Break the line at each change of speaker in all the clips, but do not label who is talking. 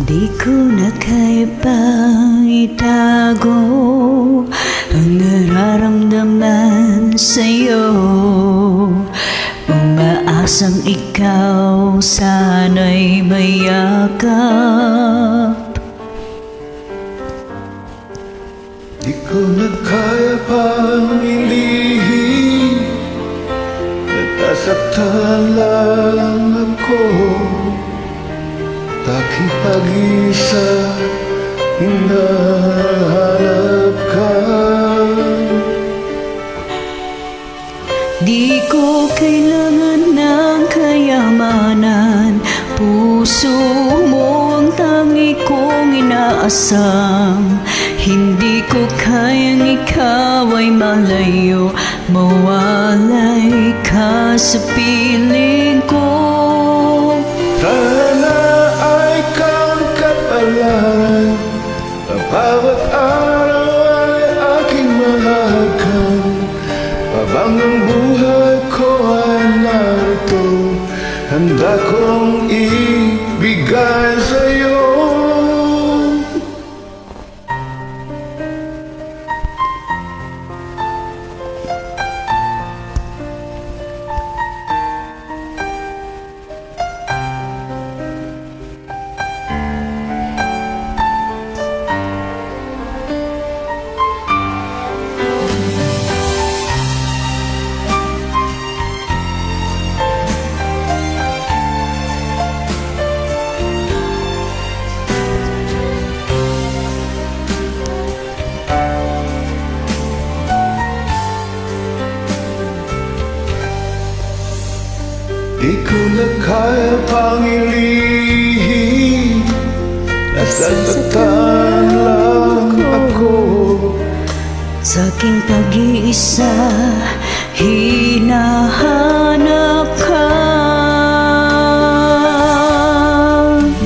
Di ko na kaya pang itago ang nararamdaman sa'yo. Umaasang ikaw sana'y mayakap.
Di ko na kaya pang ilihim, natasaktan lang ako. Taking pag-isa, hinahanap ka.
Di ko kailangan ng kayamanan, puso mo ang tangi kong inaasam. Hindi ko kayang ikaw ay malayo, mawalay ka sa piling ko.
Sana ay kang kapalaran, ang bawat araw ay aking mahahagan. Habang ang buhay ko ay narito, handa kong ibigay sa'yo. Di ko na kaya pang ilihim, nasasaktan lang ako.
Sa aking pag-iisa, hinahanap ka.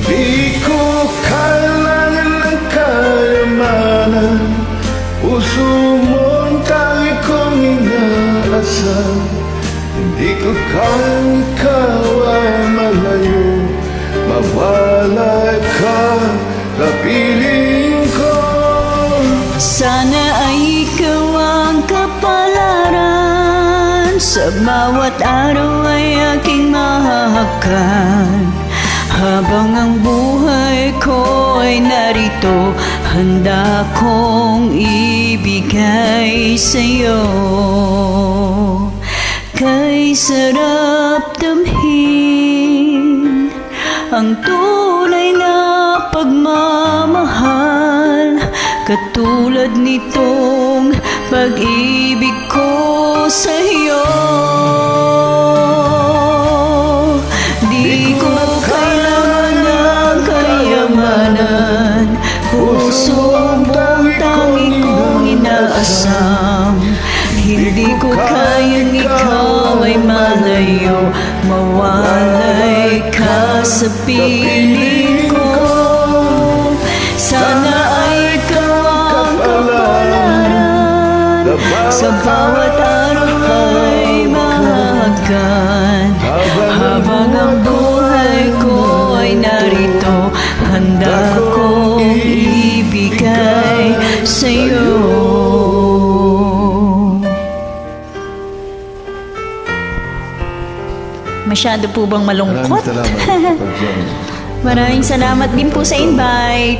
Di ko kailangan ng kayamanan, puso mo'ng tangi kong inaasam. Hindi ko kayang ikaw ay malayo, mawalay ka sa piling ko.
Sana ay ikaw ang kapalaran, sa bawat araw ay aking mahahakan. Habang ang buhay ko ay narito, handa kong ibigay sa'yo. Kay sarap damhin ang tunay na pagmamahal, katulad nitong pag-ibig ko sa'yo. Di ko kailangan ng kayamanan, puso mong tangi kong inaasam. Hindi ko kayang ikaw ay malayo, mawalay ka sa piling ko. Sana ay ikaw ang kapalaran, sa bawat araw ay mahahagan. Habang ang buhay ko ay narito, handa kong ibigay sa'yo.
Masyado po bang malungkot?
Maraming salamat.
Maraming salamat din po sa invite.